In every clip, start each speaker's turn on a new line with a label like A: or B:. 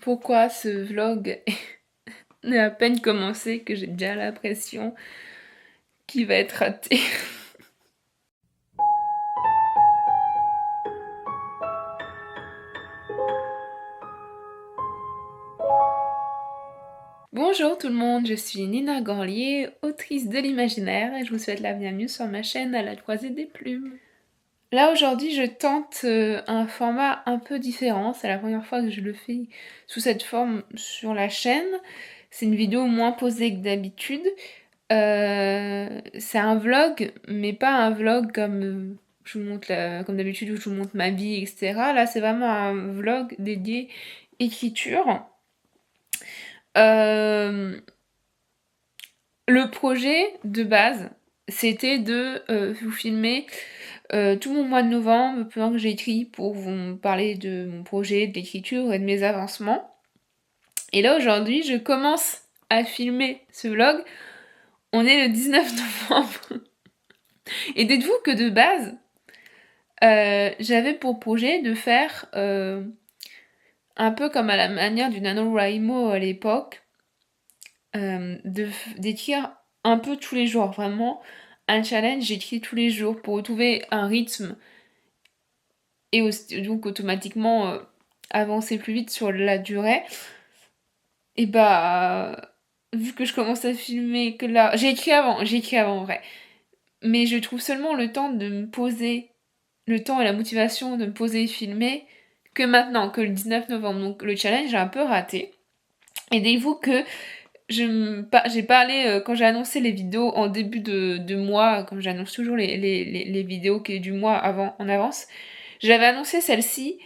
A: pourquoi ce vlog n'est à peine commencé que j'ai déjà l'impression qu'il va être raté. Bonjour tout le monde, je suis Nina Gorlier, autrice de l'imaginaire et je vous souhaite la bienvenue sur ma chaîne à la croisée des plumes. Là aujourd'hui je tente un format un peu différent, c'est la première fois que je le fais sous cette forme sur la chaîne. C'est une vidéo moins posée que d'habitude. C'est un vlog, mais pas un vlog comme je vous montre comme d'habitude où je vous montre ma vie, etc. Là c'est vraiment un vlog dédié écriture. Euh, le projet de base, c'était de vous filmer tout mon mois de novembre pendant que j'écris pour vous parler de mon projet, de l'écriture et de mes avancements. Et là aujourd'hui, je commence à filmer ce vlog. On est le 19 novembre. Et dites-vous que de base, j'avais pour projet de faire un peu comme à la manière du NaNoWriMo à l'époque, d'écrire un peu tous les jours, vraiment un challenge, j'écris tous les jours pour retrouver un rythme et donc automatiquement avancer plus vite sur la durée. Et bah, vu que je commence à filmer, que là, j'ai écrit avant en vrai, mais je trouve seulement le temps de me poser, le temps et la motivation de me poser et filmer que maintenant, que le 19 novembre. Donc le challenge, j'ai un peu raté. Et dites-vous que j'ai parlé, quand j'ai annoncé les vidéos en début de mois, comme j'annonce toujours les vidéos qui est du mois avant, en avance, j'avais annoncé celle-ci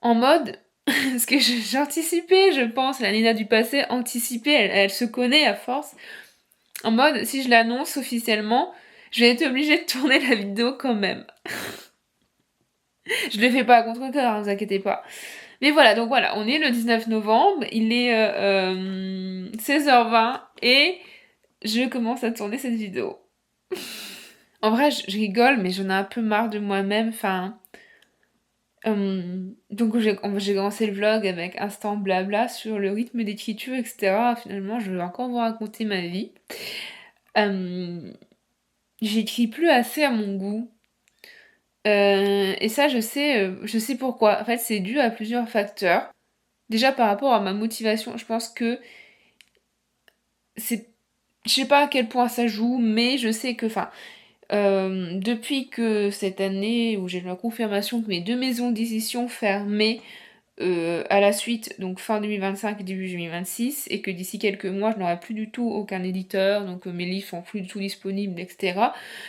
A: en mode, parce que j'anticipais, je pense, la Nina du passé anticipait, elle se connaît à force, en mode, si je l'annonce officiellement, je vais être obligée de tourner la vidéo quand même. Je le fais pas à contre-cœur, hein, vous inquiétez pas. Mais voilà, donc voilà, on est le 19 novembre, il est 16h20 et je commence à tourner cette vidéo. En vrai, je rigole, mais j'en ai un peu marre de moi-même, enfin... donc j'ai commencé le vlog avec instant blabla sur le rythme d'écriture, etc. Finalement, je vais encore vous raconter ma vie. Euh, J'écris plus assez à mon goût. Et ça, je sais pourquoi. En fait, c'est dû à plusieurs facteurs. Déjà, par rapport à ma motivation, je pense que c'est... Je sais pas à quel point ça joue, mais je sais que, enfin, depuis que cette année où j'ai eu la confirmation que mes deux maisons d'édition fermaient à la suite, donc fin 2025 et début 2026, et que d'ici quelques mois, je n'aurai plus du tout aucun éditeur, donc mes livres sont plus du tout disponibles, etc.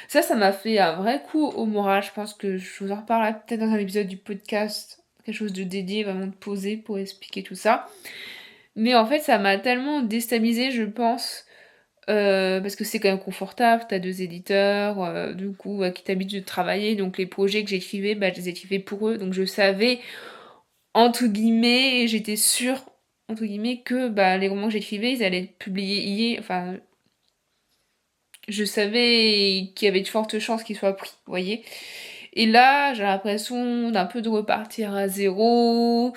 A: Ça m'a fait un vrai coup au moral. Je pense que je vous en reparlerai peut-être dans un épisode du podcast, quelque chose de dédié, vraiment de posé pour expliquer tout ça. Mais en fait, ça m'a tellement déstabilisée, je pense, parce que c'est quand même confortable, t'as deux éditeurs, du coup, qui t'habitent de travailler, donc les projets que j'écrivais, bah, je les écrivais pour eux, donc je savais entre guillemets, j'étais sûre, entre guillemets, que bah, les romans que j'écrivais, ils allaient être publiés hier. Enfin, je savais qu'il y avait de fortes chances qu'ils soient pris, vous voyez. Et là, j'ai l'impression d'un peu de repartir à zéro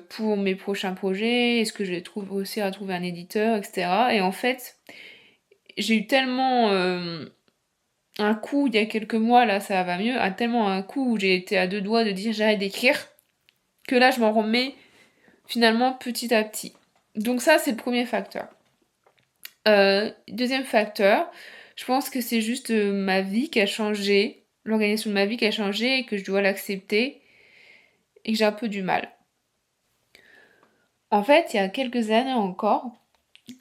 A: pour mes prochains projets. Est-ce que je vais réussir à trouver un éditeur, etc. Et en fait, j'ai eu tellement un coup il y a quelques mois, là ça va mieux, tellement un coup où j'ai été à deux doigts de dire j'arrête d'écrire, que là je m'en remets finalement petit à petit. Donc ça, c'est le premier facteur. Deuxième facteur, je pense que c'est juste ma vie qui a changé, l'organisation de ma vie qui a changé et que je dois l'accepter et que j'ai un peu du mal. En fait, il y a quelques années encore,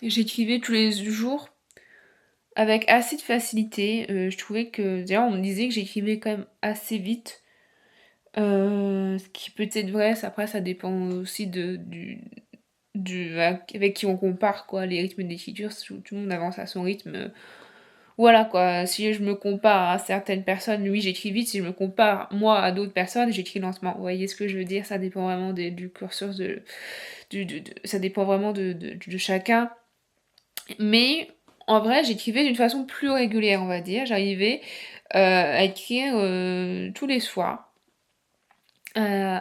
A: j'écrivais tous les jours avec assez de facilité. Je trouvais que, d'ailleurs, on me disait que j'écrivais quand même assez vite. Ce qui peut être vrai, après ça dépend aussi avec qui on compare quoi, les rythmes d'écriture, tout le monde avance à son rythme. Voilà quoi, si je me compare à certaines personnes, oui j'écris vite, si je me compare moi à d'autres personnes, j'écris lentement. Vous voyez ce que je veux dire, ça dépend vraiment du cursus ça dépend vraiment de chacun. Mais en vrai, j'écrivais d'une façon plus régulière, on va dire. J'arrivais à écrire tous les soirs. Euh,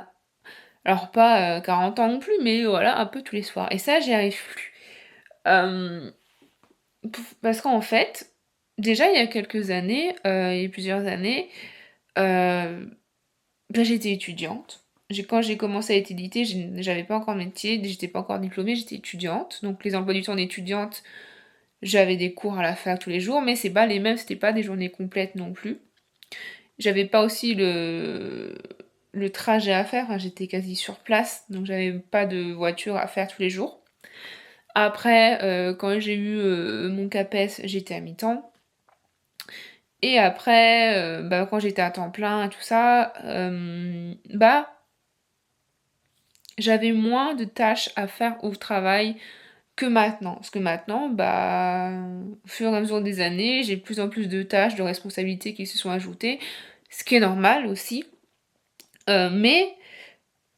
A: Alors pas 40 ans non plus, mais voilà, un peu tous les soirs. Et ça, j'y arrive plus. Euh, Parce qu'en fait, déjà il y a quelques années, il y a plusieurs années, euh, ben, j'étais étudiante. Quand j'ai commencé à être éditée, j'avais pas encore de métier, j'étais pas encore diplômée, j'étais étudiante. Donc les emplois du temps d'étudiante, j'avais des cours à la fac tous les jours, mais c'est pas les mêmes, c'était pas des journées complètes non plus. J'avais pas aussi le trajet à faire, enfin, j'étais quasi sur place, donc j'avais pas de voiture à faire tous les jours. Après, quand j'ai eu mon CAPES, j'étais à mi-temps. Et après, bah, quand j'étais à temps plein et tout ça, bah, j'avais moins de tâches à faire au travail que maintenant. Parce que maintenant, bah, au fur et à mesure des années, j'ai de plus en plus de tâches, de responsabilités qui se sont ajoutées, ce qui est normal aussi. Mais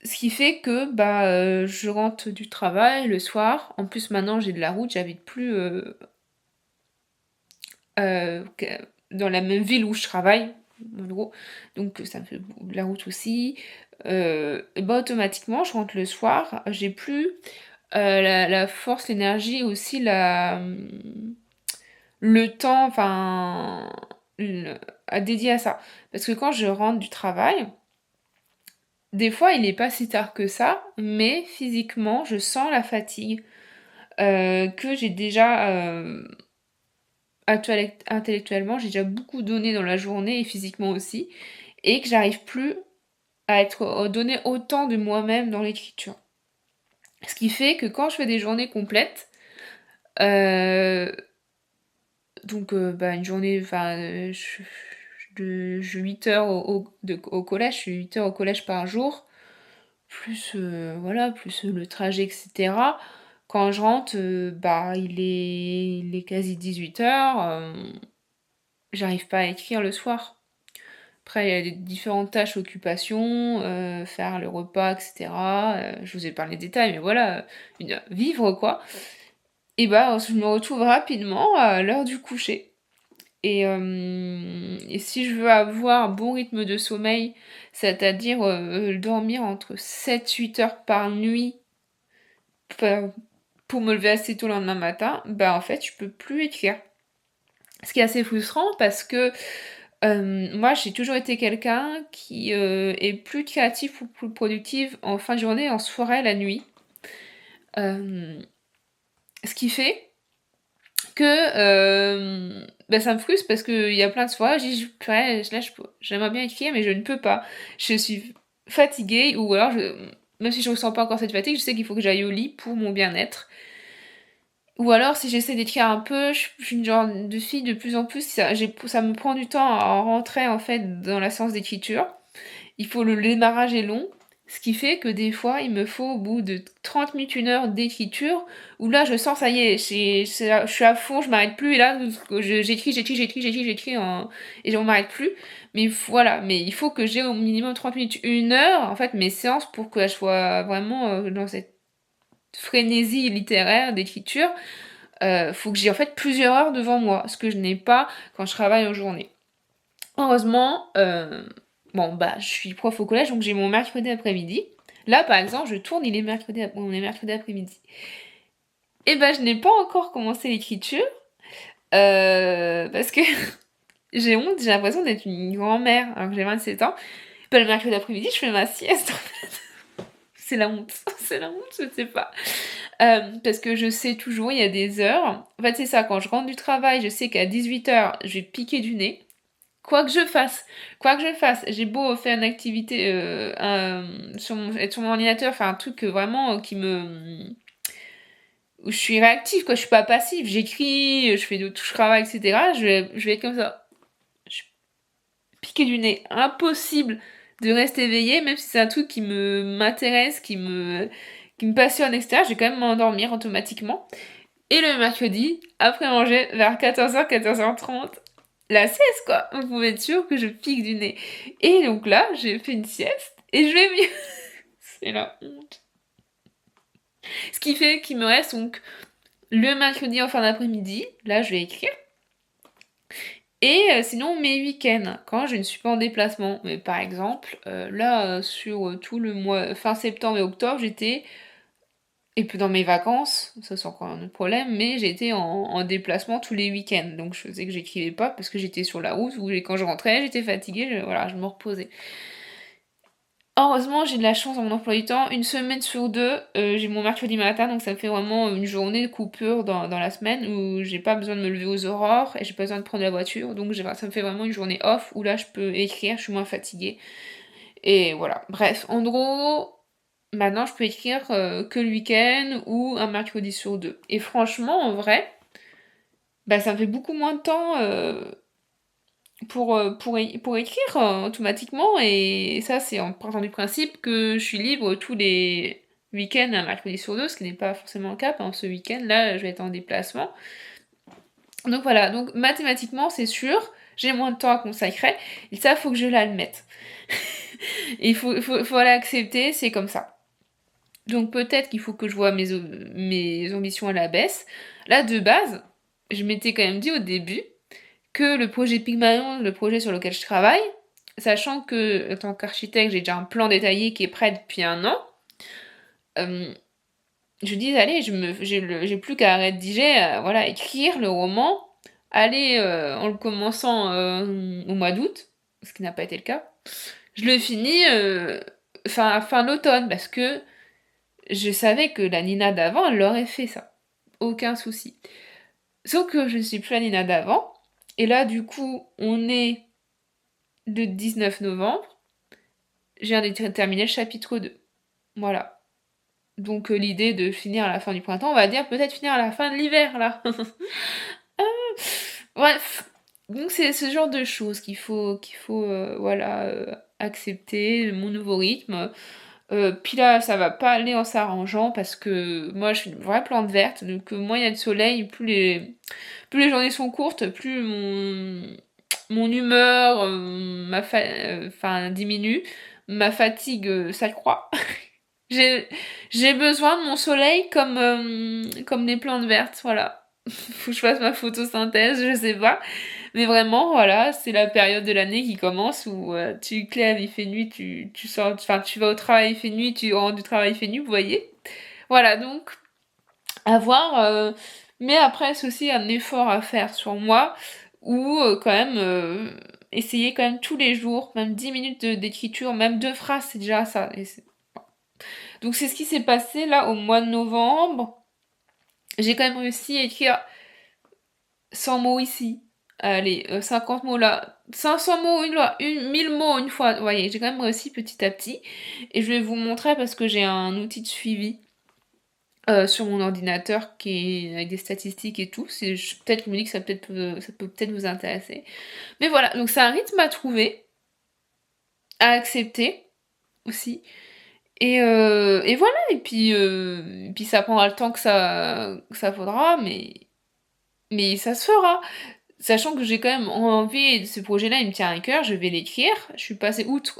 A: ce qui fait que bah, je rentre du travail le soir. En plus, maintenant, j'ai de la route, j'habite plus euh, que- dans la même ville où je travaille, en gros. Donc, ça me fait de la route aussi. Et bah, automatiquement, je rentre le soir, j'ai plus la force, l'énergie, aussi le temps, enfin, à dédier à ça. Parce que quand je rentre du travail, des fois, il n'est pas si tard que ça, mais physiquement, je sens la fatigue que j'ai déjà intellectuellement, j'ai déjà beaucoup donné dans la journée et physiquement aussi, et que j'arrive plus à être donner autant de moi-même dans l'écriture. Ce qui fait que quand je fais des journées complètes, euh, donc bah, une journée, enfin, je 8 heures au collège, je suis 8 heures au collège par jour, plus voilà, plus le trajet, etc. Quand je rentre, bah il est quasi 18 heures, j'arrive pas à écrire le soir. Après, il y a des différentes tâches, occupations, faire le repas, etc. Je vous ai parlé des détails, mais voilà, vivre quoi. Et bah, je me retrouve rapidement à l'heure du coucher. Et si je veux avoir un bon rythme de sommeil, c'est-à-dire dormir entre 7-8 heures par nuit pour pour me lever assez tôt le lendemain matin, bah en fait, je peux plus écrire. Ce qui est assez frustrant parce que moi, j'ai toujours été quelqu'un qui est plus créatif ou plus productive en fin de journée, en soirée, la nuit. Euh, Ce qui fait que bah, ça me frustre parce qu'il y a plein de soirées, je dis, purée, là, j'aimerais bien écrire, mais je ne peux pas. Je suis fatiguée, ou alors, même si je ne ressens pas encore cette fatigue, je sais qu'il faut que j'aille au lit pour mon bien-être. Ou alors, si j'essaie d'écrire un peu, je suis une genre de fille de plus en plus, ça me prend du temps à rentrer en fait dans la séance d'écriture. Le démarrage est long, ce qui fait que des fois, il me faut au bout de 30 minutes, 1 heure d'écriture, où là, je sens, ça y est, je suis à fond, je m'arrête plus, et là, j'écris, et on m'arrête plus. Mais voilà, mais il faut que j'ai au minimum 30 minutes, 1 heure, en fait, mes séances pour que je sois vraiment dans cette frénésie littéraire d'écriture. Faut que j'ai en fait plusieurs heures devant moi, ce que je n'ai pas quand je travaille en journée. Heureusement, bon bah je suis prof au collège, donc j'ai mon mercredi après-midi. Là par exemple, je tourne, on est mercredi après-midi. Et ben je n'ai pas encore commencé l'écriture parce que j'ai honte, j'ai l'impression d'être une grand-mère alors que j'ai 27 ans. Ben, le mercredi après-midi, je fais ma sieste. C'est la honte, c'est la honte, je sais pas. Parce que je sais toujours, il y a des heures. En fait, c'est ça, quand je rentre du travail, je sais qu'à 18 heures, je vais piquer du nez. Quoi que je fasse, j'ai beau faire une activité être sur mon ordinateur, faire un truc vraiment où je suis réactive, quoi, je suis pas passive, j'écris, je fais je travaille, etc. Je vais être comme ça. Je piquer du nez. Impossible de rester éveillée, même si c'est un truc qui m'intéresse, qui me passionne, etc. Je vais quand même m'endormir automatiquement. Et le mercredi, après manger, vers 14h, 14h30, la sieste, quoi. Vous pouvez être sûr que je pique du nez. Et donc là, j'ai fait une sieste et je vais mieux. C'est la honte. Ce qui fait qu'il me reste donc le mercredi en fin d'après-midi. Là, je vais écrire. Et sinon, mes week-ends, quand je ne suis pas en déplacement. Mais par exemple, là, sur tout le mois, fin septembre et octobre, j'étais, et puis dans mes vacances, ça c'est encore un autre problème, mais j'étais en déplacement tous les week-ends. Donc je faisais que j'écrivais pas parce que j'étais sur la route, ou quand je rentrais, j'étais fatiguée, voilà, je me reposais. Heureusement, j'ai de la chance dans mon emploi du temps. Une semaine sur deux, j'ai mon mercredi matin, donc ça me fait vraiment une journée de coupure dans la semaine où j'ai pas besoin de me lever aux aurores et j'ai pas besoin de prendre la voiture. Donc ça me fait vraiment une journée off où là je peux écrire, je suis moins fatiguée. Et voilà. Bref, en gros, maintenant je peux écrire que le week-end ou un mercredi sur deux. Et franchement, en vrai, bah ça me fait beaucoup moins de temps pour écrire automatiquement, et ça c'est en partant du principe que je suis libre tous les week-ends un mercredi sur deux, ce qui n'est pas forcément le cas. Pendant ce week-end là je vais être en déplacement, donc voilà, donc mathématiquement c'est sûr j'ai moins de temps à consacrer, et ça faut que je l'admette. Il faut l'accepter, c'est comme ça. Donc peut-être qu'il faut que je vois mes ambitions à la baisse. Là de base je m'étais quand même dit au début que le projet Pygmalion, le projet sur lequel je travaille, sachant que en tant qu'architecte, j'ai déjà un plan détaillé qui est prêt depuis un an, euh, je dis allez, j'ai plus qu'à rédiger, voilà, écrire le roman, aller en le commençant au mois d'août, ce qui n'a pas été le cas. Je le finis fin d'automne parce que je savais que la Nina d'avant, elle l'aurait fait ça, aucun souci. Sauf que je ne suis plus la Nina d'avant, et là du coup, on est le 19 novembre, je viens de terminer le chapitre 2. Voilà. Donc l'idée de finir à la fin du printemps, on va dire peut-être finir à la fin de l'hiver, là. Bref. Donc c'est ce genre de choses qu'il faut voilà, accepter, mon nouveau rythme. Puis là, ça va pas aller en s'arrangeant parce que moi, je suis une vraie plante verte. Donc moins il y a de soleil, plus les journées sont courtes, plus mon humeur diminue, ma fatigue s'accroît. J'ai, j'ai besoin de mon soleil comme des plantes vertes, voilà. Faut que je fasse ma photosynthèse, je sais pas. Mais vraiment, voilà, c'est la période de l'année qui commence où tu te lèves, il fait nuit, tu sors, enfin, tu vas au travail, il fait nuit, tu rentres du travail, il fait nuit, vous voyez. Voilà, donc, à voir. Mais après, c'est aussi un effort à faire sur moi, ou quand même essayer quand même tous les jours, même 10 minutes d'écriture, même 2 phrases, c'est déjà ça. Donc c'est ce qui s'est passé là au mois de novembre. J'ai quand même réussi à écrire 100 mots ici. Allez, 50 mots là. 500 mots une 1000 mots une fois. Vous voyez, j'ai quand même réussi petit à petit. Et je vais vous montrer parce que j'ai un outil de suivi sur mon ordinateur qui est avec des statistiques et tout. Peut-être que je me dis que ça peut peut-être vous intéresser. Mais voilà, donc c'est un rythme à trouver, à accepter aussi. Et voilà, et puis ça prendra le temps que ça faudra, mais ça se fera. Sachant que j'ai quand même envie, de ce projet-là, il me tient à cœur, je vais l'écrire. Je suis passée outre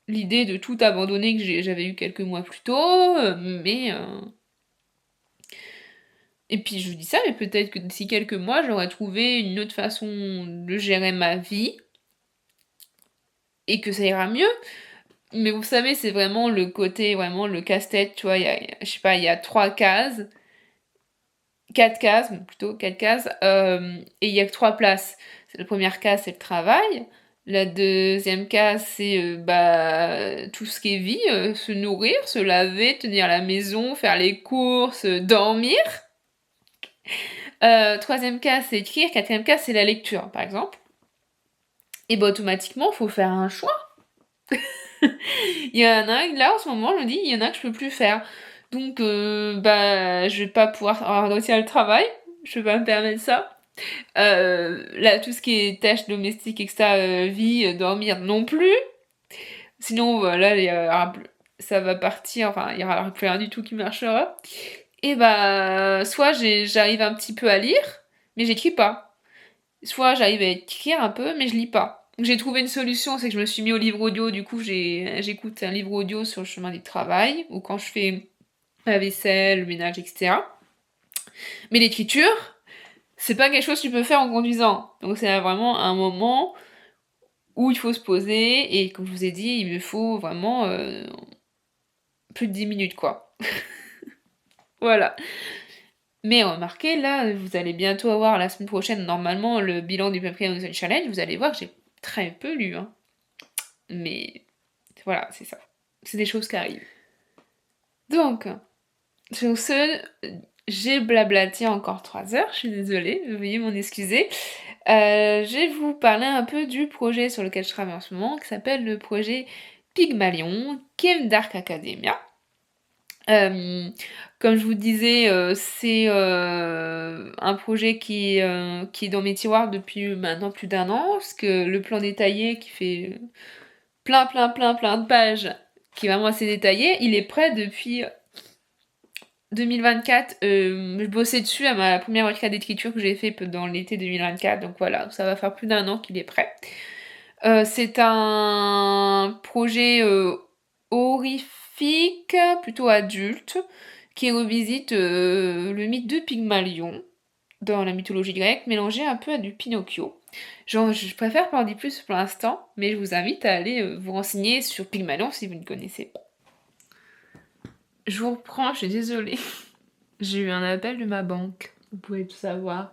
A: l'idée de tout abandonner que j'avais eu quelques mois plus tôt, mais... Et puis je vous dis ça, mais peut-être que d'ici quelques mois, j'aurai trouvé une autre façon de gérer ma vie, et que ça ira mieux. Mais vous savez, c'est vraiment le côté, vraiment le casse-tête, tu vois, je sais pas, il y a 3 cases, 4 cases, plutôt 4 cases, et il y a que 3 places. La première case, c'est le travail. La deuxième case, c'est bah, tout ce qui est vie, se nourrir, se laver, tenir la maison, faire les courses, dormir. Troisième case, c'est écrire. Quatrième case, c'est la lecture, par exemple. Et bah automatiquement, il faut faire un choix. Il y en a, là en ce moment, je me dis, il y en a que je peux plus faire. Donc, bah, je vais pas pouvoir avoir réussi à le travail. Je vais pas me permettre ça. Là, tout ce qui est tâches domestiques, etc., vie, dormir non plus. Sinon, voilà, ça va partir, enfin, il y aura plus rien du tout qui marchera. Et bah, soit j'arrive un petit peu à lire, mais j'écris pas. Soit j'arrive à écrire un peu, mais je lis pas. Donc j'ai trouvé une solution, c'est que je me suis mis au livre audio, du coup j'écoute un livre audio sur le chemin du travail, ou quand je fais la vaisselle, le ménage, etc. Mais l'écriture, c'est pas quelque chose que tu peux faire en conduisant. Donc c'est vraiment un moment où il faut se poser, et comme je vous ai dit, il me faut vraiment plus de 10 minutes, quoi. Voilà. Mais remarquez, là, vous allez bientôt avoir la semaine prochaine, normalement, le bilan du Paprika Challenge. Vous allez voir, j'ai très peu lu, hein. Mais voilà, c'est ça. C'est des choses qui arrivent. Donc, sur ce, j'ai blablaté encore 3 heures, je suis désolée, veuillez m'en excuser. Je vais vous parler un peu du projet sur lequel je travaille en ce moment, qui s'appelle le projet Pygmalion, Game Dark Academia. Comme je vous disais, c'est un projet qui est dans mes tiroirs depuis maintenant plus d'1 an, parce que le plan détaillé qui fait plein de pages, qui est vraiment assez détaillé, il est prêt depuis 2024. Je bossais dessus à ma première requête d'écriture que j'ai fait dans l'été 2024, donc voilà, ça va faire plus d'1 an qu'il est prêt. C'est un projet horrifique, plutôt adulte, qui revisite le mythe de Pygmalion dans la mythologie grecque, mélangé un peu à du Pinocchio. Genre, je préfère pas en dire plus pour l'instant, mais je vous invite à aller vous renseigner sur Pygmalion si vous ne connaissez pas. Je vous reprends, je suis désolée. J'ai eu un appel de ma banque, vous pouvez tout savoir.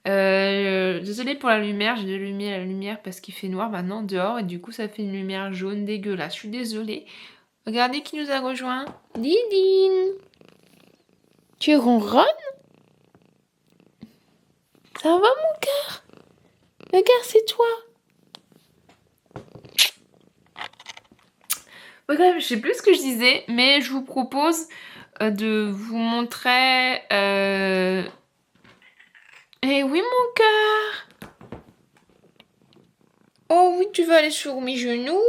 A: Désolée pour la lumière, j'ai allumé la lumière parce qu'il fait noir maintenant dehors et du coup ça fait une lumière jaune dégueulasse. Je suis désolée. Regardez qui nous a rejoint. Didine. Tu ronronnes? Ça va mon cœur? Regarde, c'est toi. Bref, je sais plus ce que je disais, mais je vous propose de vous montrer... Eh oui mon cœur. Oh oui, tu veux aller sur mes genoux?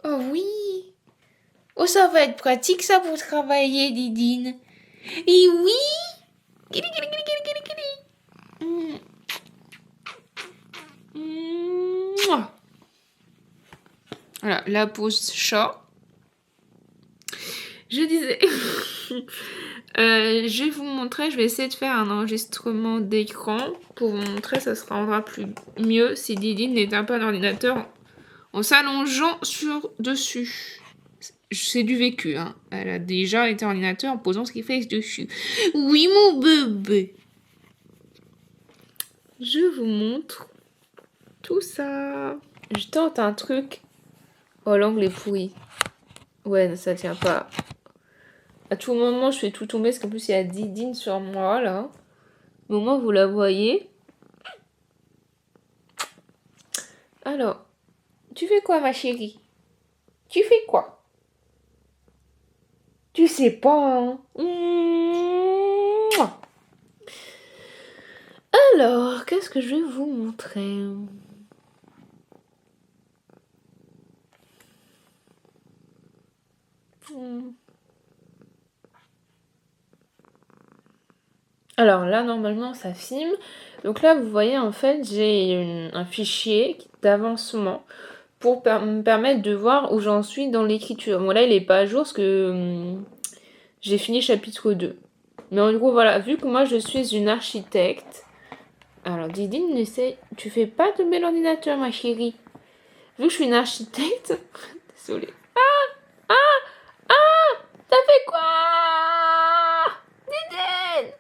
A: Oh oui. Oh, ça va être pratique ça pour travailler, Didine. Et oui. Gili, gili, gili, gili, gili, gili. Mouah. Voilà, la pause chat. Je disais... je vais vous montrer, je vais essayer de faire un enregistrement d'écran pour vous montrer, ça se rendra mieux si Didine n'éteint pas l'ordinateur en s'allongeant sur dessus. C'est du vécu, hein. Elle a déjà été en ordinateur en posant ce qu'il fait dessus. Oui, mon bébé. Je vous montre tout ça. Je tente un truc. Oh, l'angle est pourri. Ouais, ça tient pas. À tout moment, je fais tout tomber, parce qu'en plus, il y a Didine sur moi, là. Mais au moins, vous la voyez. Alors, tu fais quoi, ma chérie? Tu fais quoi? Tu sais pas, hein? Alors, qu'est-ce que je vais vous montrer? Alors là, normalement, ça filme. Donc là, vous voyez, en fait, j'ai un fichier d'avancement pour me permettre de voir où j'en suis dans l'écriture. Bon, là, il est pas à jour parce que j'ai fini chapitre 2. Mais en gros, voilà, vu que moi, je suis une architecte... Alors, Didine, tu fais pas tomber l'ordinateur, ma chérie. Vu que je suis une architecte... Désolée. T'as fait quoi, Didine?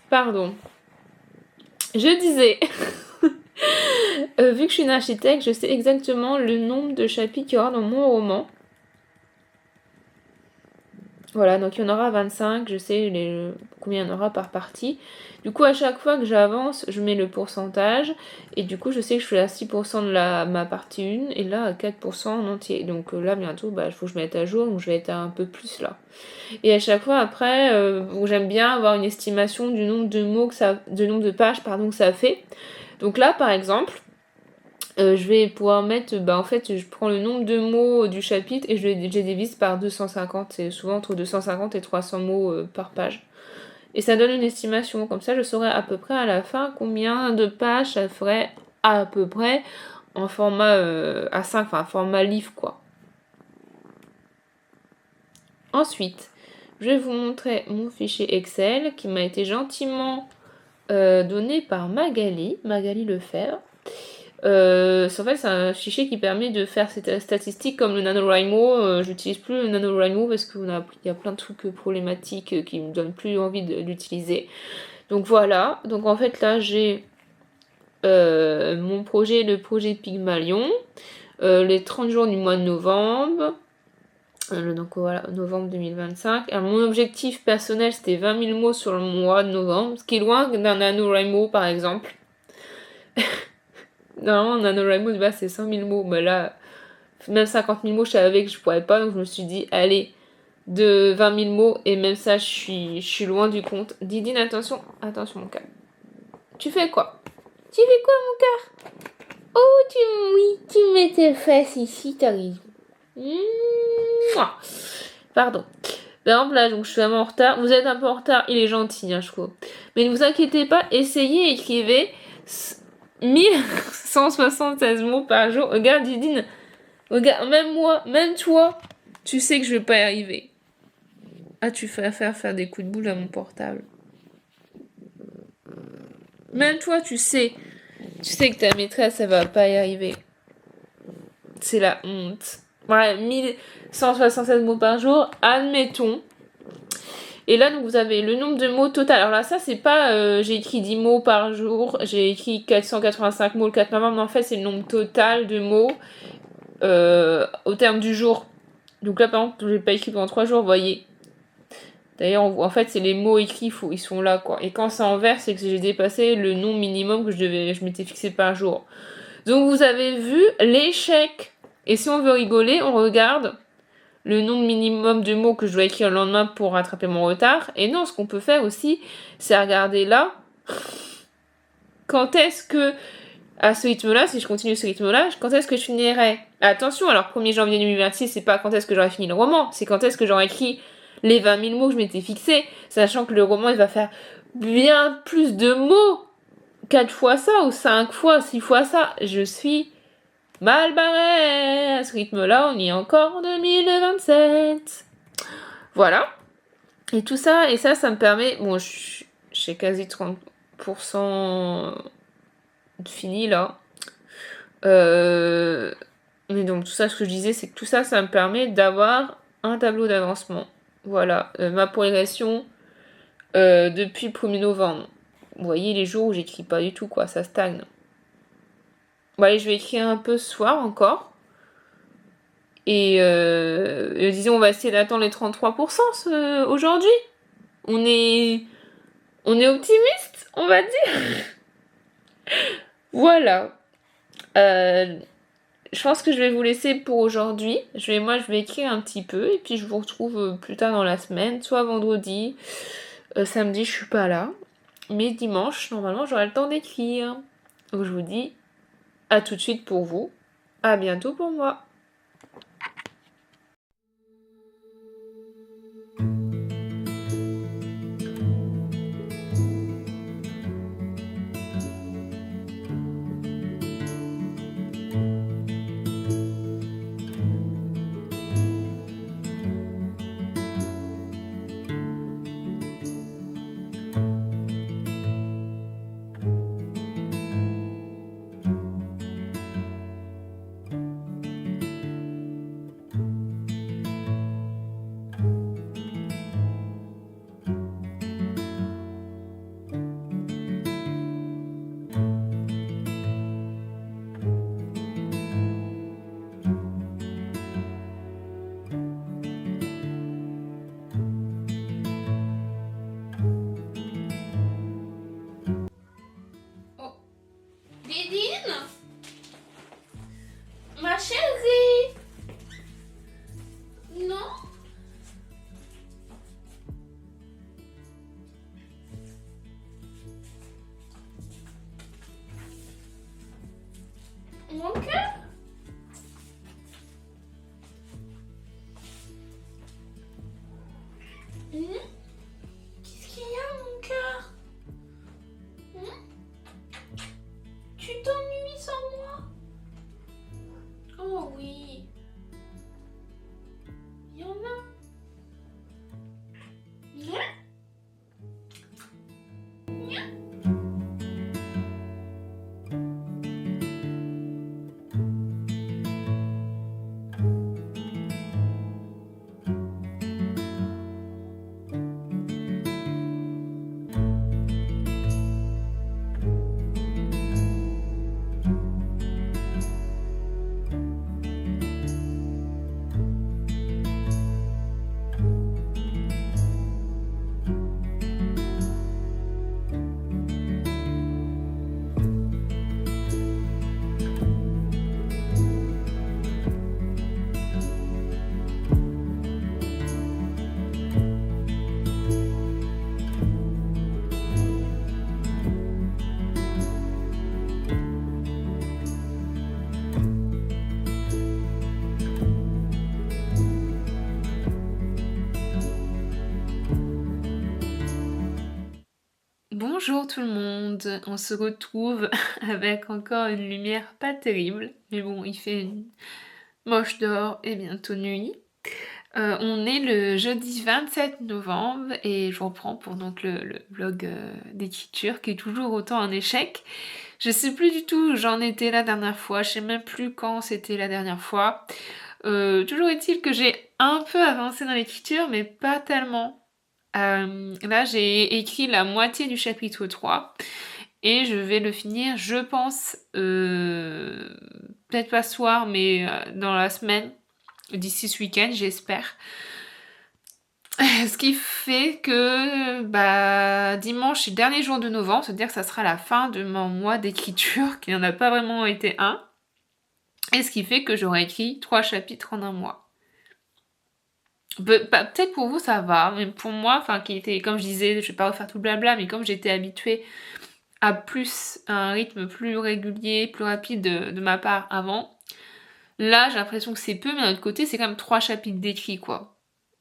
A: Pardon. Je disais... vu que je suis une architecte, je sais exactement le nombre de chapitres qu'il y aura dans mon roman. Voilà, donc il y en aura 25, je sais combien il y en aura par partie. Du coup, à chaque fois que j'avance, je mets le pourcentage. Et du coup, je sais que je suis à 6% de ma partie 1 et là à 4% en entier. Donc là, bientôt, il faut que je mette à jour, donc je vais être à un peu plus là. Et à chaque fois, après, j'aime bien avoir une estimation du nombre de mots du nombre de pages que ça fait. Donc là, par exemple... je vais pouvoir mettre, en fait, je prends le nombre de mots du chapitre et je divise par 250. C'est souvent entre 250 et 300 mots par page. Et ça donne une estimation. Comme ça, je saurai à peu près à la fin combien de pages ça ferait à peu près en format A5, enfin format livre quoi. Ensuite, je vais vous montrer mon fichier Excel qui m'a été gentiment donné par Magali Lefebvre. En fait, c'est un fichier qui permet de faire ces statistiques comme le NaNoWriMo. J'utilise plus le NaNoWriMo parce qu'il y a plein de trucs problématiques qui me donnent plus envie d'utiliser. Donc voilà. Donc en fait, là, j'ai mon projet, le projet Pygmalion, les 30 jours du mois de novembre. Donc voilà, novembre 2025. Alors, mon objectif personnel, c'était 20 000 mots sur le mois de novembre, ce qui est loin d'un NaNoWriMo, par exemple. Normalement, un NaNoWriMo, de base, c'est 100 000 mots. Mais là, même 50 000 mots, je savais que je pourrais pas. Donc, je me suis dit, allez, de 20 000 mots. Et même ça, je suis loin du compte. Didine, attention, mon cœur. Tu fais quoi? Tu fais quoi, mon cœur? Oh, oui, tu mets tes fesses ici, t'arrives. Pardon. Par exemple, là, donc, je suis vraiment en retard. Vous êtes un peu en retard, il est gentil, hein, je trouve. Mais ne vous inquiétez pas, essayez, écrivez 1176 mots par jour. Regarde, Didine. Regarde, même moi, même toi, tu sais que je vais pas y arriver. Ah, tu fais faire des coups de boule à mon portable. Même toi, tu sais que ta maîtresse, elle va pas y arriver. C'est la honte. Ouais, 1176 mots par jour, admettons. Et là, donc, vous avez le nombre de mots total. Alors là, ça, c'est pas j'ai écrit 10 mots par jour, j'ai écrit 485 mots le 4 novembre, mais en fait, c'est le nombre total de mots au terme du jour. Donc là, par exemple, j'ai pas écrit pendant 3 jours, vous voyez. D'ailleurs, en fait, c'est les mots écrits, ils sont là, quoi. Et quand c'est en vert, c'est que j'ai dépassé le nombre minimum que je m'étais fixé par jour. Donc, vous avez vu l'échec. Et si on veut rigoler, on regarde le nombre minimum de mots que je dois écrire le lendemain pour rattraper mon retard. Et non, ce qu'on peut faire aussi, c'est regarder là, quand est-ce que, à ce rythme-là, si je continue ce rythme-là, quand est-ce que je finirai? Attention, alors 1er janvier 2026, c'est pas quand est-ce que j'aurai fini le roman, c'est quand est-ce que j'aurai écrit les 20 000 mots que je m'étais fixé, sachant que le roman, il va faire bien plus de mots, 4 fois ça, ou 5 fois, 6 fois ça. Je suis mal barré. À ce rythme-là, on y est encore en 2027. Voilà. Et tout ça, ça me permet... Bon, j'ai quasi 30% fini, là. Mais donc, tout ça, ce que je disais, c'est que tout ça, ça me permet d'avoir un tableau d'avancement. Voilà. Ma progression depuis le 1er novembre. Vous voyez les jours où j'écris pas du tout, quoi. Ça stagne. Bon, allez, je vais écrire un peu ce soir encore. Et disons, on va essayer d'attendre les 33% aujourd'hui. On est optimiste, on va dire. Voilà. Je pense que je vais vous laisser pour aujourd'hui. Moi, je vais écrire un petit peu et puis je vous retrouve plus tard dans la semaine, soit vendredi, samedi, je suis pas là. Mais dimanche, normalement, j'aurai le temps d'écrire. Donc, je vous dis à tout de suite pour vous. À bientôt pour moi. Didine, ma chérie. Non. Mon cœur. Qu'est-ce qu'il y a, mon cœur? Tu t'ennuies sans moi? Bonjour tout le monde, on se retrouve avec encore une lumière pas terrible, mais bon, il fait moche dehors et bientôt nuit. On est le jeudi 27 novembre et je reprends pour donc le vlog d'écriture qui est toujours autant un échec. Je sais plus du tout où j'en étais la dernière fois, je sais même plus quand c'était la dernière fois. Toujours est-il que j'ai un peu avancé dans l'écriture, mais pas tellement. Là, j'ai écrit la moitié du chapitre 3 et je vais le finir, je pense, peut-être pas ce soir, mais dans la semaine, d'ici ce week-end, j'espère. Ce qui fait que dimanche, c'est le dernier jour de novembre, c'est-à-dire que ça sera la fin de mon mois d'écriture, qui n'en a pas vraiment été un, et ce qui fait que j'aurai écrit 3 chapitres en un mois. Peut-être pour vous ça va, mais pour moi, qui était, comme je disais, je vais pas refaire tout le blabla, mais comme j'étais habituée à un rythme plus régulier, plus rapide de ma part avant, là j'ai l'impression que c'est peu, mais d'un autre côté c'est quand même 3 chapitres d'écrit quoi.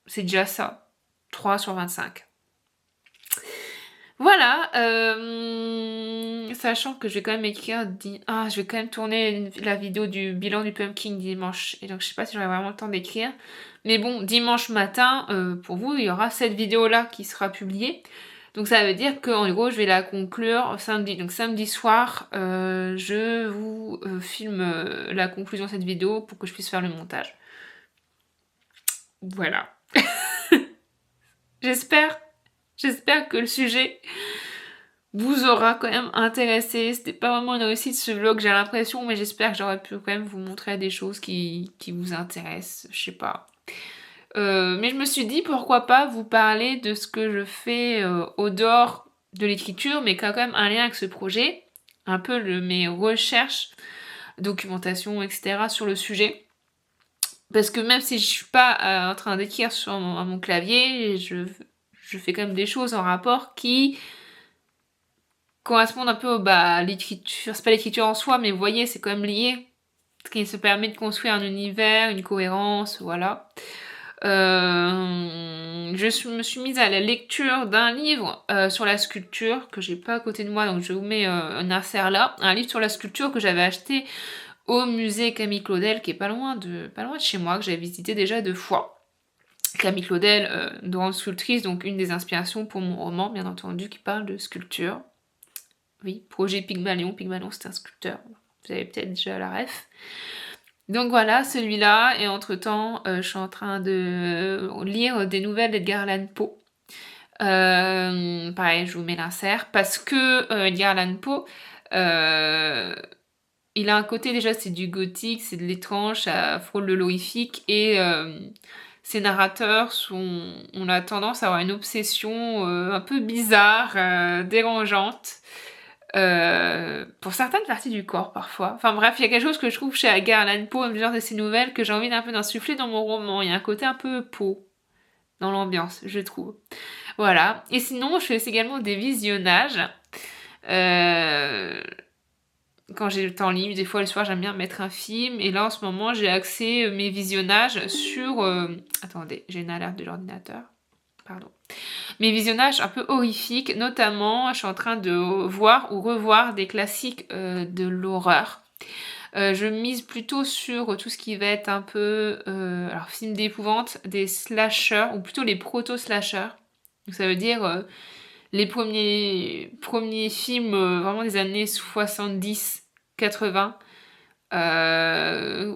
A: C'est déjà ça. 3 sur 25. Voilà, sachant que je vais quand même écrire, je vais quand même tourner la vidéo du bilan du pumpkin dimanche, et donc je sais pas si j'aurai vraiment le temps d'écrire, mais bon, dimanche matin, pour vous, il y aura cette vidéo-là qui sera publiée, donc ça veut dire qu'en gros, je vais la conclure samedi, donc samedi soir, je vous filme la conclusion de cette vidéo pour que je puisse faire le montage. Voilà. J'espère que le sujet vous aura quand même intéressé. C'était pas vraiment une réussite ce vlog, j'ai l'impression, mais j'espère que j'aurais pu quand même vous montrer des choses qui vous intéressent, je sais pas. Mais je me suis dit pourquoi pas vous parler de ce que je fais au dehors de l'écriture, mais qui a quand même un lien avec ce projet, un peu mes recherches, documentation, etc. sur le sujet. Parce que même si je suis pas en train d'écrire sur mon clavier, je fais quand même des choses en rapport qui correspondent un peu à l'écriture. C'est pas l'écriture en soi, mais vous voyez, c'est quand même lié. Ce qui se permet de construire un univers, une cohérence, voilà. Je me suis mise à la lecture d'un livre sur la sculpture que j'ai pas à côté de moi, donc je vous mets un insert là. Un livre sur la sculpture que j'avais acheté au musée Camille Claudel, qui est pas loin de chez moi, que j'avais visité déjà 2 fois. Camille Claudel, grande sculptrice, donc une des inspirations pour mon roman, bien entendu, qui parle de sculpture. Oui, projet Pygmalion. Pygmalion, c'est un sculpteur. Vous avez peut-être déjà la ref. Donc voilà, celui-là. Et entre-temps, je suis en train de lire des nouvelles d'Edgar Allan Poe. Pareil, je vous mets l'insert. Parce que Edgar Allan Poe, il a un côté déjà, c'est du gothique, c'est de l'étrange, ça frôle le horrifique. Et ces narrateurs on a tendance à avoir une obsession un peu bizarre, dérangeante. Pour certaines parties du corps parfois. Enfin bref, il y a quelque chose que je trouve chez Edgar Allan Poe, à plusieurs de ses nouvelles, que j'ai envie d'un peu d'insuffler dans mon roman. Il y a un côté un peu Poe dans l'ambiance, je trouve. Voilà. Et sinon, je fais également des visionnages. Quand j'ai le temps libre, des fois le soir, j'aime bien mettre un film. Et là, en ce moment, j'ai axé mes visionnages sur... Attendez, j'ai une alerte de l'ordinateur. Pardon. Mes visionnages un peu horrifiques, notamment je suis en train de voir ou revoir des classiques de l'horreur. Je mise plutôt sur tout ce qui va être un peu film d'épouvante, des slashers, ou plutôt les proto-slashers. Donc ça veut dire les premiers films vraiment des années 70-80,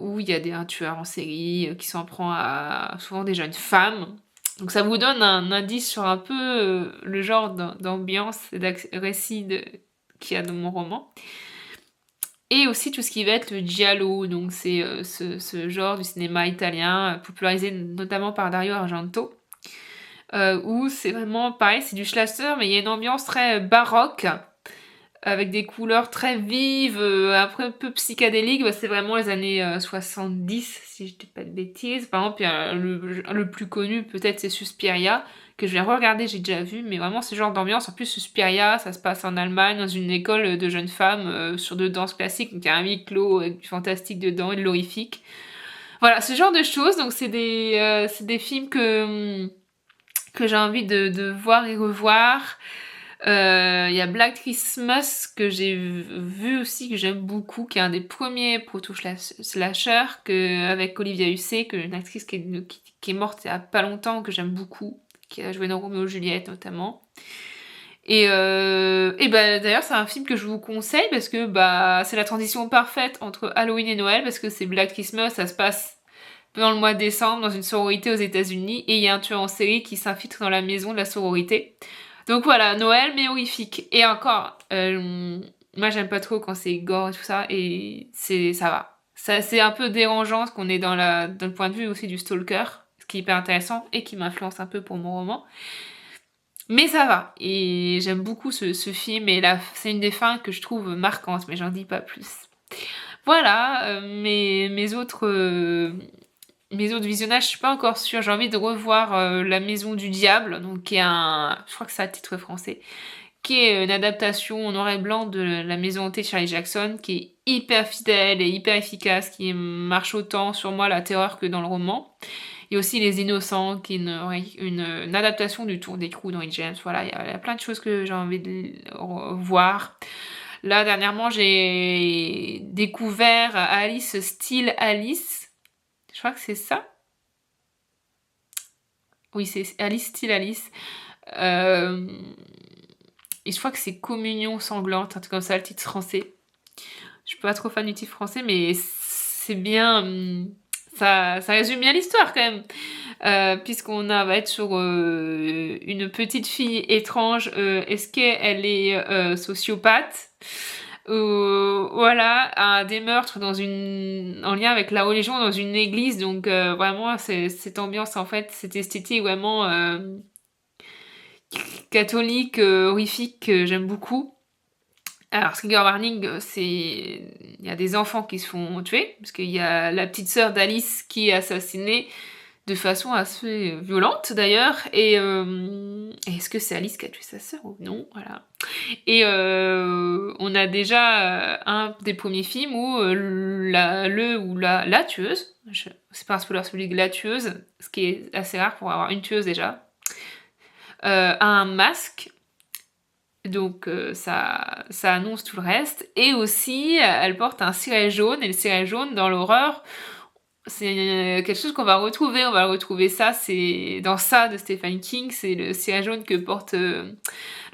A: où il y a un tueur en série qui s'en prend à souvent des jeunes femmes. Donc ça vous donne un indice sur un peu le genre d'ambiance et de récit qu'il y a dans mon roman. Et aussi tout ce qui va être le giallo, donc c'est ce genre du cinéma italien, popularisé notamment par Dario Argento, où c'est vraiment pareil, c'est du slasher, mais il y a une ambiance très baroque, avec des couleurs très vives, un peu psychédéliques. C'est vraiment les années 70, si je dis pas de bêtises. Par exemple, le plus connu peut-être c'est Suspiria, que je vais regarder, j'ai déjà vu, mais vraiment ce genre d'ambiance. En plus, Suspiria, ça se passe en Allemagne, dans une école de jeunes femmes, sur de danse classique, donc il y a un huis clos avec du fantastique dedans et de l'horrifique. Voilà, ce genre de choses, donc c'est des films que j'ai envie de voir et revoir. Il y a Black Christmas que j'ai vu aussi, que j'aime beaucoup, qui est un des premiers proto-slasher avec Olivia Hussey, une actrice qui est morte il y a pas longtemps, que j'aime beaucoup, qui a joué dans Roméo et Juliette notamment. Et bah d'ailleurs c'est un film que je vous conseille parce que bah c'est la transition parfaite entre Halloween et Noël, parce que c'est Black Christmas, ça se passe pendant le mois de décembre dans une sororité aux États-Unis, et il y a un tueur en série qui s'infiltre dans la maison de la sororité. Donc voilà, Noël mais horrifique. Et encore, moi j'aime pas trop quand c'est gore et tout ça, et ça va. Ça, c'est un peu dérangeant parce qu'on est dans le point de vue aussi du stalker, ce qui est hyper intéressant et qui m'influence un peu pour mon roman. Mais ça va, et j'aime beaucoup ce film, et là, c'est une des fins que je trouve marquantes, mais j'en dis pas plus. Voilà, mes autres visionnages, je suis pas encore sûre. J'ai envie de revoir La Maison du Diable, donc qui est je crois que c'est un titre français, qui est une adaptation en noir et blanc de La Maison hantée de Charlie Jackson, qui est hyper fidèle et hyper efficace, qui marche autant sur moi la terreur que dans le roman. Il y a aussi Les Innocents, qui est une adaptation du Tour d'écrou d'Henry James. Voilà, il y a plein de choses que j'ai envie de voir. Là, dernièrement, j'ai découvert Alice Steel Alice. Je crois que c'est ça. Oui, c'est Alice Steel Alice. Euh, Et je crois que c'est Communion sanglante, un truc comme ça, le titre français. Je suis pas trop fan du titre français, mais c'est bien. Ça résume bien l'histoire quand même. Puisqu'on va être sur une petite fille étrange. Est-ce qu'elle est sociopathe? Voilà, des meurtres en lien avec la religion dans une église. Donc vraiment, cette ambiance, en fait, cette esthétique vraiment catholique, horrifique, que j'aime beaucoup. Alors, trigger warning, il y a des enfants qui se font tuer, parce qu'il y a la petite sœur d'Alice qui est assassinée de façon assez violente d'ailleurs, et est-ce que c'est Alice qui a tué sa sœur ou non? Voilà. Et on a déjà un des premiers films où la tueuse, c'est pas un spoiler, celui de la tueuse, ce qui est assez rare pour avoir une tueuse déjà, a un masque. Donc ça annonce tout le reste. Et aussi, elle porte un ciré jaune. Et le ciré jaune, dans l'horreur, c'est quelque chose qu'on va retrouver. On va retrouver ça, c'est dans ça de Stephen King. C'est le ciré jaune que porte le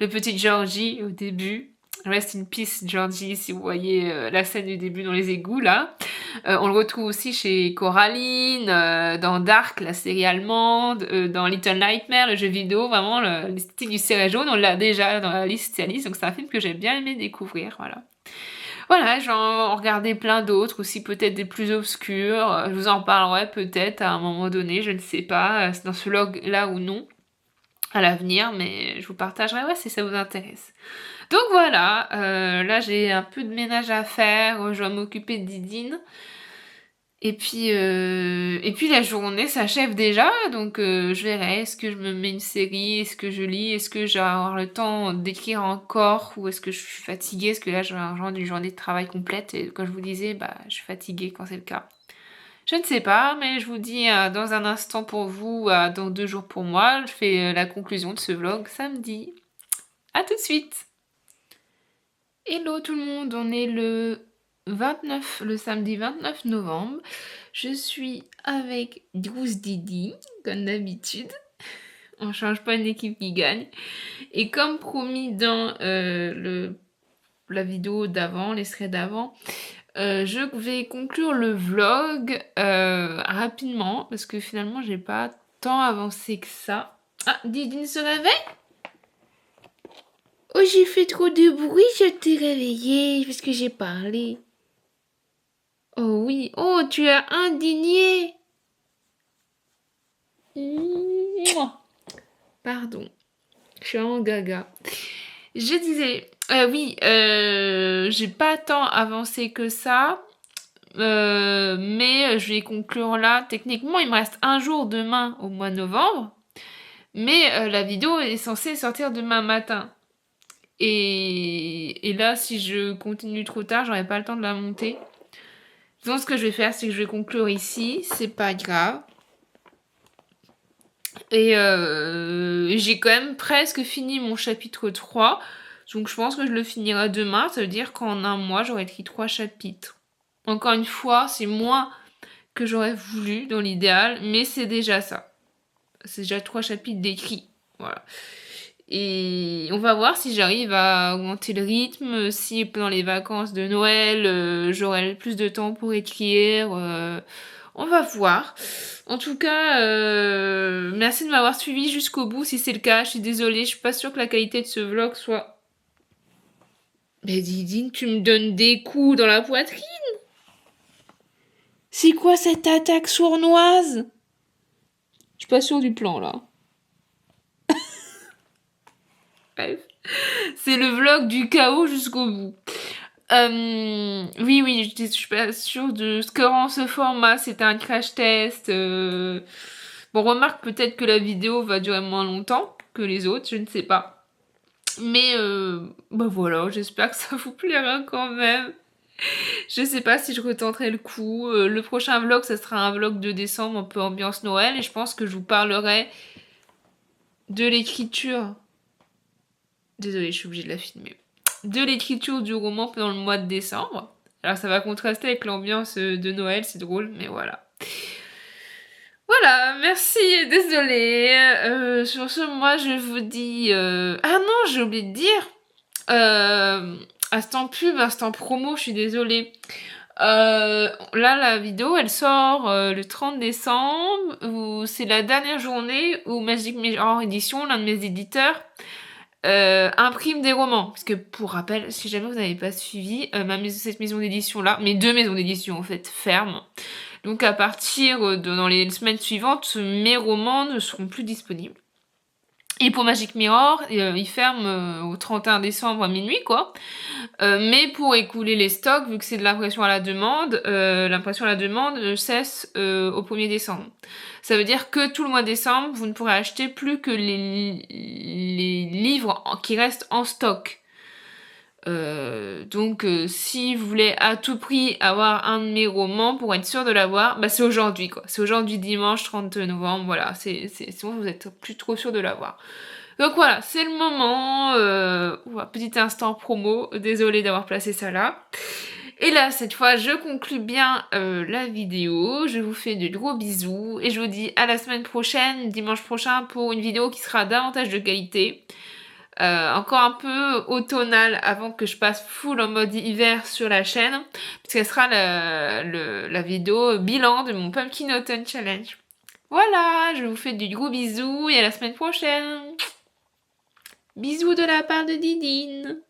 A: petit Georgie au début. Rest in peace Georgie, si vous voyez la scène du début dans les égouts là. On le retrouve aussi chez Coraline, dans Dark, la série allemande, dans Little Nightmare, le jeu vidéo. Vraiment, l'esthétique du ciré jaune, on l'a déjà dans la liste Alice, donc c'est un film que j'ai bien aimé découvrir, voilà. Voilà, j'en regardais plein d'autres, aussi peut-être des plus obscurs. Je vous en parlerai peut-être à un moment donné, je ne sais pas, dans ce log-là ou non, à l'avenir, mais je vous partagerai si ça vous intéresse. Donc voilà, là j'ai un peu de ménage à faire, je dois m'occuper de Didine. Et puis la journée s'achève déjà, donc je verrai, est-ce que je me mets une série, est-ce que je lis, est-ce que je vais avoir le temps d'écrire encore, ou est-ce que je suis fatiguée, parce que là j'ai une journée de travail complète, et comme je vous disais, je suis fatiguée quand c'est le cas. Je ne sais pas, mais je vous dis dans un instant pour vous, dans 2 jours pour moi, je fais la conclusion de ce vlog samedi. À tout de suite! Hello tout le monde, on est le samedi 29 novembre. Je suis avec Douce Didi, comme d'habitude. On change pas une équipe qui gagne. Et comme promis dans la vidéo d'avant, l'extrait d'avant, je vais conclure le vlog rapidement, parce que finalement j'ai pas tant avancé que ça. Ah, Didi se réveille? Oh, j'ai fait trop de bruit, je t'ai réveillé parce que j'ai parlé. Oh oui, oh, tu as indigné. Mouah. Pardon, je suis en gaga. Je disais, oui, j'ai pas tant avancé que ça, mais je vais conclure là. Techniquement, il me reste un jour demain au mois de novembre, mais la vidéo est censée sortir demain matin. Et là, si je continue trop tard, j'aurai pas le temps de la monter. Donc, ce que je vais faire, c'est que je vais conclure ici. C'est pas grave. Et j'ai quand même presque fini mon chapitre 3. Donc je pense que je le finirai demain. Ça veut dire qu'en un mois, j'aurai écrit 3 chapitres. Encore une fois, c'est moins que j'aurais voulu dans l'idéal, mais c'est déjà ça. C'est déjà 3 chapitres d'écrit. Voilà. Et on va voir si j'arrive à augmenter le rythme, si pendant les vacances de Noël, j'aurai plus de temps pour écrire. On va voir. En tout cas, merci de m'avoir suivi jusqu'au bout si c'est le cas. Je suis désolée, je suis pas sûre que la qualité de ce vlog soit... Mais Didine, tu me donnes des coups dans la poitrine. C'est quoi cette attaque sournoise? Je suis pas sûre du plan là. Bref. C'est le vlog du chaos jusqu'au bout. Oui, je suis pas sûre de ce que rend ce format. C'était un crash test. Bon, remarque peut-être que la vidéo va durer moins longtemps que les autres, je ne sais pas. Mais bah voilà, j'espère que ça vous plaira quand même. Je sais pas si je retenterai le coup. Le prochain vlog, ça sera un vlog de décembre, un peu ambiance Noël. Et je pense que je vous parlerai de l'écriture. Désolée, je suis obligée de la filmer. De l'écriture du roman pendant le mois de décembre. Alors ça va contraster avec l'ambiance de Noël, c'est drôle, mais voilà. Voilà, merci, désolée. Sur ce, moi je vous dis... Ah non, j'ai oublié de dire. Instant pub, instant promo, je suis désolée. Là, la vidéo, elle sort le 30 décembre, où c'est la dernière journée où Magic Mirror Édition, l'un de mes éditeurs, imprime des romans. Parce que, pour rappel, si jamais vous n'avez pas suivi, cette maison d'édition-là, mes 2 maisons d'édition, en fait, ferment. Donc, à partir dans les semaines suivantes, mes romans ne seront plus disponibles. Et pour Magic Mirror, il ferme au 31 décembre à minuit, quoi. Mais pour écouler les stocks, vu que c'est de l'impression à la demande, l'impression à la demande cesse au 1er décembre. Ça veut dire que tout le mois de décembre, vous ne pourrez acheter plus que les livres qui restent en stock. Donc si vous voulez à tout prix avoir un de mes romans pour être sûr de l'avoir, bah c'est aujourd'hui quoi. C'est aujourd'hui dimanche 30 novembre, voilà, sinon vous êtes plus trop sûr de l'avoir. Donc voilà, c'est le moment, petit instant promo, désolée d'avoir placé ça là. Et là, cette fois, je conclue bien la vidéo, je vous fais de gros bisous, et je vous dis à la semaine prochaine, dimanche prochain, pour une vidéo qui sera davantage de qualité. Encore un peu automnale avant que je passe full en mode hiver sur la chaîne, puisqu'elle sera la vidéo bilan de mon Pumpkin Autumn Challenge. Voilà, je vous fais du gros bisous et à la semaine prochaine. Bisous de la part de Didine.